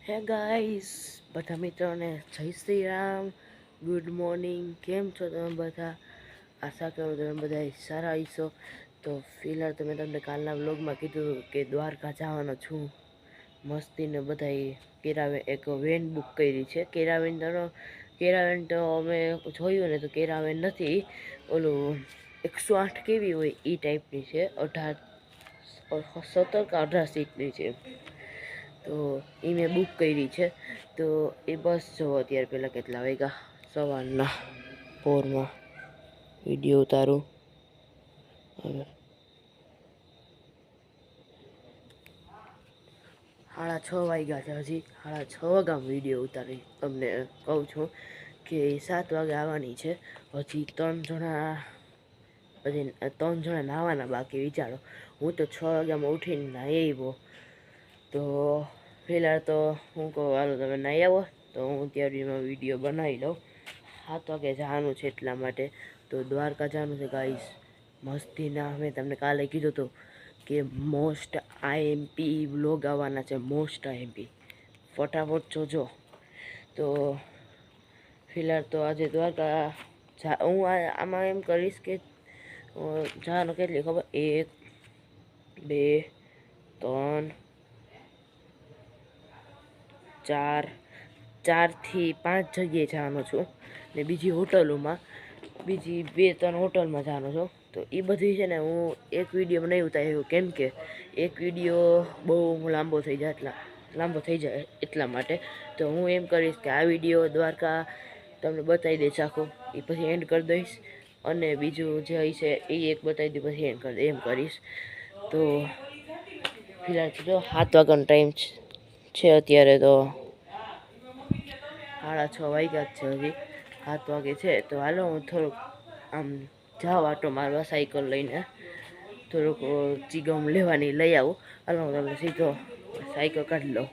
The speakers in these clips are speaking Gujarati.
હે ગાઈસ, બધા મિત્રોને જય શ્રી રામ. Good morning. કેમ છો તમે બધા? આશા કરું તમે બધા સારા હશો. તો ફિલહાલ તો મેં તમને કાલના વ્લોગમાં કીધું કે દ્વારકા જવાનો છું. મસ્તીને બધા કેરાવે એક વેન બુક કરી છે. કેરાવેન તો અમે જોયું ને તો કેરાવેન નથી, ઓલું 108 કેવી હોય એ ટાઈપની છે. 17 કે 18 સીટની છે. તો એ મેં બુક કરી છે. તો એ બસ જો અત્યારે પહેલાં કેટલા વાગ્યા, સવારના પોરમાં વિડીયો ઉતારું. હવે 6:30 વાગ્યા છે. હજી 6:30 વાગ્યામાં વિડીયો ઉતારી તમને કહું છું કે 7 વાગે આવવાની છે. હજી 3 જણા નાહવાના બાકી. વિચારો, હું તો 6 વાગ્યામાં ઉઠીને નાહી આવ્યો. તો ફિલહાલ તો હું કહું હાલો તમે નાહી આવો તો હું ત્યારમાં વિડીયો બનાવી લઉં. 7 વાગે જવાનું છે એટલા માટે. તો દ્વારકા જવાનું છે ગાઈસ. મસ્તીના મેં તમને કાલે કીધું હતું કે મોસ્ટ આઈએમપી વ્લોગ આવવાના છે. મોસ્ટ આઈએમપી ફટાફટ જોજો. તો ફિલહાલ તો આજે દ્વારકા હું આમાં એમ કરીશ કે જવાનું કેટલી ખબર, 1 2 3 4 થી 5 જગ્યાએ જવાનો છું ને બીજી હોટલોમાં, બીજી 2-3 હોટલમાં જવાનો છું. તો એ બધી છે ને હું એક વિડીયો નહીં ઉતાર્યું, કેમ કે એક વિડીયો બહુ લાંબો થઈ જાય એટલા માટે. તો હું એમ કરીશ કે આ વિડીયો દ્વારકા તમને બતાવી દઈશ આખું, એ પછી એન્ડ કરી દઈશ. અને બીજું જે છે એ એક બતાવી દઉં પછી એન્ડ કરી દઈશ, એમ કરીશ. તો ફિલહાલ જો 7 વાગ્યાનો ટાઈમ છે અત્યારે. તો 6:30 વાગ્યા જ છે. હજી 7 વાગે છે. તો હાલો હું થોડુંક આમ જાઉં આટો મારવા સાયકલ લઈને. થોડુંક ચીગમ લેવાની લઈ આવું. હાલો હું તમને સીધો સાયકલ કાઢી લઉં.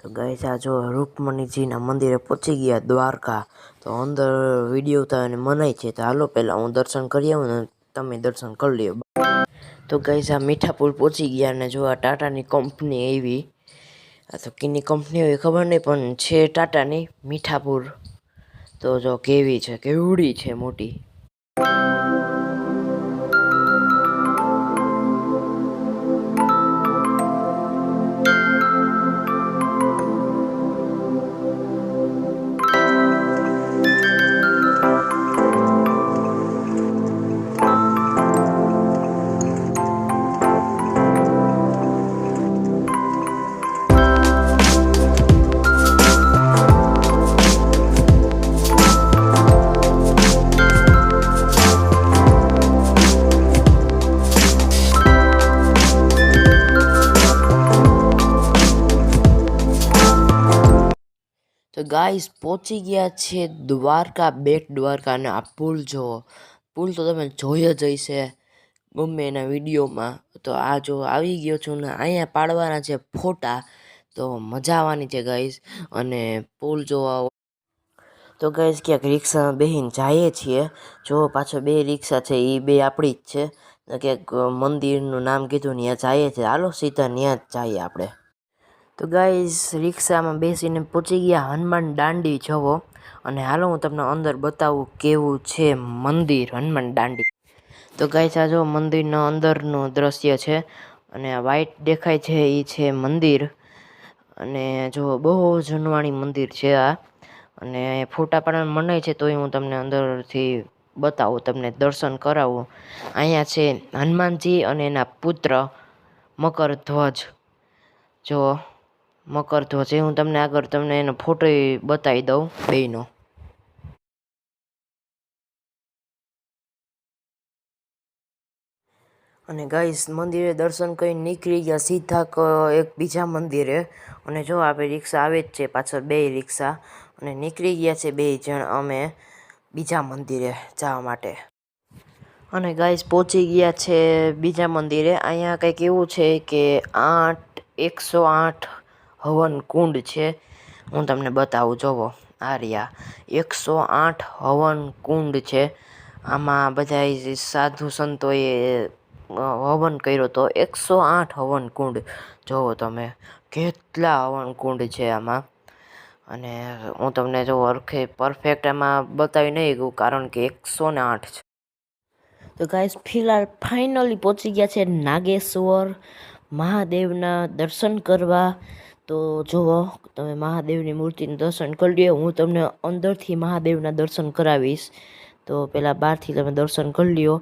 તો ગાઈસ, આ જો રૂકમણીજીના મંદિરે પહોંચી ગયા દ્વારકા. તો અંદર વિડીયો ઉતારવાની મનાઈ છે. તો હાલો પહેલાં હું દર્શન કરી આવું ને તમે દર્શન કરી લ્યો. તો ગાઈસ, આ મીઠાપુર પહોંચી ગયા ને જો આ ટાટાની કંપની આવી. આ તો કીની કંપની હોય ખબર નહીં, પણ છે ટાટાની મીઠાપુર. તો જો કેવી છે, કેવડી છે મોટી. તો ગાઈસ, પહોંચી ગયા છે દ્વારકા, બેટ દ્વારકા. અને આ પુલ જો, પુલ તો તમે જોઈ જ હશે ગમે એના વિડીયોમાં. તો આ જો આવી ગયો છું ને અહીંયા પાડવાના છે ફોટા. તો મજા આવવાની છે ગાઈસ. અને પુલ જોવા તો ગાઈસ ક્યાંક રિક્ષામાં બેસીને જઈએ છીએ. જો પાછળ 2 રિક્ષા છે, એ 2 આપણી જ છે. ક્યાંક મંદિરનું નામ કીધું ત્યાં જઈએ છીએ. હાલો સીધા ત્યાં જ જઈએ આપણે. તો ગાઈસ, રિક્ષામાં બેસીને પહોંચી ગયા હનુમાન દાંડી જવો. અને હાલો હું તમને અંદર બતાવું કેવું છે મંદિર હનુમાન દાંડી. તો ગાઈસ, આ જો મંદિરના અંદરનું દ્રશ્ય છે. અને આ વ્હાઈટ દેખાય છે એ છે મંદિર. અને જો બહુ જૂનવાણી મંદિર છે આ. અને ફોટા પાડવાની મનાઈ છે, તોય હું તમને અંદરથી બતાવું, તમને દર્શન કરાવું. અહીંયા છે હનુમાનજી અને એના પુત્ર મકરધ્વજ. જો મકરધ્વજ છે, હું તમને આગળ તમને એનો ફોટો બતાવી દઉં બેયનો. અને ગાઈસ મંદિરે દર્શન કરીને નીકળી ગયા સીધા એક બીજા મંદિરે. અને જો આપણે રિક્ષા આવે જ છે પાછળ, બે રિક્ષા, અને નીકળી ગયા છે 2 જણ અમે બીજા મંદિરે જવા માટે. અને ગાઈસ પહોંચી ગયા છે બીજા મંદિરે. અહીંયા કંઈક એવું છે કે 108 હવન કુંડ છે. હું તમને બતાવું, જોવો આ રહ્યા 108 હવન કુંડ છે. આમાં બધા સાધુ સંતોએ હવન કર્યો તો. 108 હવન કુંડ જોવો તમે, કેટલા હવન કુંડ છે આમાં. અને હું તમને જો પરફેક્ટ એમાં બતાવી નહીં ગયું, કારણ કે 108 છે. તો ગાઈસ ફાઇનલી પહોંચી ગયા છે નાગેશ્વર મહાદેવના દર્શન કરવા. તો જુઓ તમે મહાદેવની મૂર્તિનું દર્શન કરી લ્યો. હું તમને અંદરથી મહાદેવના દર્શન કરાવીશ. તો પહેલાં બહારથી તમે દર્શન કરી લ્યો,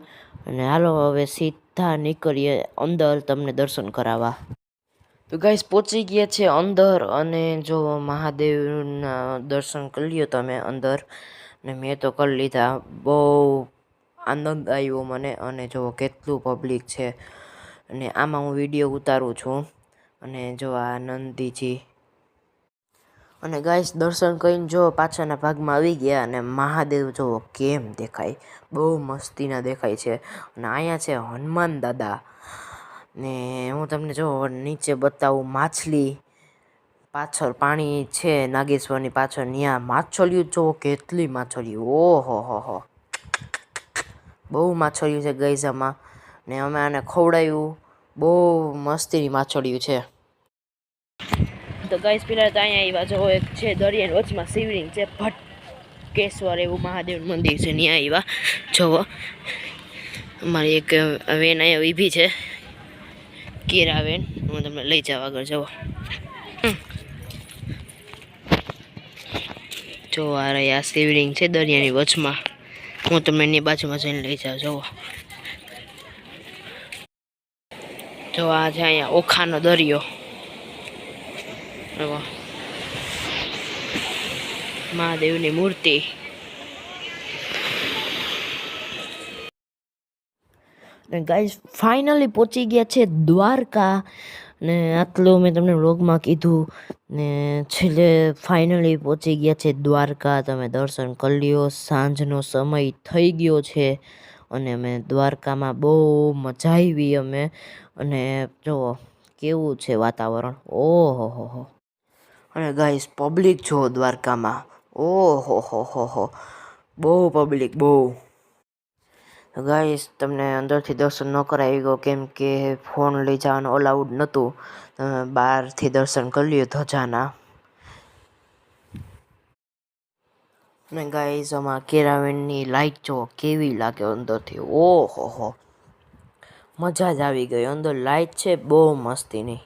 અને હાલો હવે સીધા નીકળીએ અંદર તમને દર્શન કરાવવા. તો ગાઈસ પહોંચી ગયા છે અંદર, અને જો મહાદેવના દર્શન કરી લ્યો તમે અંદર. ને મેં તો કરી લીધા. બહુ આનંદ આવ્યો મને. અને જો કેટલું પબ્લિક છે, અને આમાં હું વિડીયો ઉતારું છું. અને જો આ નંદીજી. અને ગાઈસ દર્શન કરીને જો પાછળના ભાગમાં આવી ગયા, અને મહાદેવ જો કેમ દેખાય, બહુ મસ્તીના દેખાય છે. અને અહીંયા છે હનુમાન દાદા. ને હું તમને જો નીચે બતાવું, માછલી પાછળ પાણી છે નાગેશ્વરની પાછળ, ત્યાં માછલીઓ જો કેટલી માછલીઓ, ઓહો હો, બહુ માછલીઓ છે ગાઈસ આમાં. ને અમે આને ખવડાવ્યું, બહુ મસ્તીની માછલીઓ છે. તો ગાઈસ પેલા તો અહીંયા આવ્યા, જો એક છે દરિયાની વચમાં શિવલિંગ છે, ભટકેશ્વર એવું મહાદેવનું મંદિર છે, ત્યાં આવ્યા. જોવો અમારી એક વેન અહીંયા ઊભી છે, કેરા વેન. હું તમને લઈ જાવ આગળ. જવો જો આ રહ્યા શિવલિંગ છે દરિયાની વચમાં. હું તમને એની બાજુમાં જઈને લઈ જાઉં. જો આ છે અહીંયા ઓખાનો દરિયો. મહાદેવની મૂર્તિ. ગાઈસ ફાઇનલી પહોંચી ગયા છે દ્વારકા. ને આટલું મેં તમને વ્લોગમાં કીધું. ને છેલ્લે ફાઇનલી પહોંચી ગયા છે દ્વારકા. તમે દર્શન કરી લ્યો. સાંજનો સમય થઈ ગયો છે, અને અમે દ્વારકામાં બહુ મજા આવી અમે. અને જુઓ કેવું છે વાતાવરણ, ઓહો હો. અને ગાઈસ પબ્લિક જુઓ દ્વારકામાં, ઓહો હો, બહુ પબ્લિક, બહુ. ગાઈસ તમને અંદરથી દર્શન ન કરાવી ગયો, કેમ કે ફોન લઈ જવાનું અલાઉડ નહોતું. તમે બહારથી દર્શન કરી લ્યો ધજાના. અને ગાઈસ આમાં કેરાવેનની લાઈટ જો કેવી લાગે અંદરથી, ઓહો હો, મજા જ આવી ગઈ. અંદર લાઈટ છે બહુ મસ્તીની.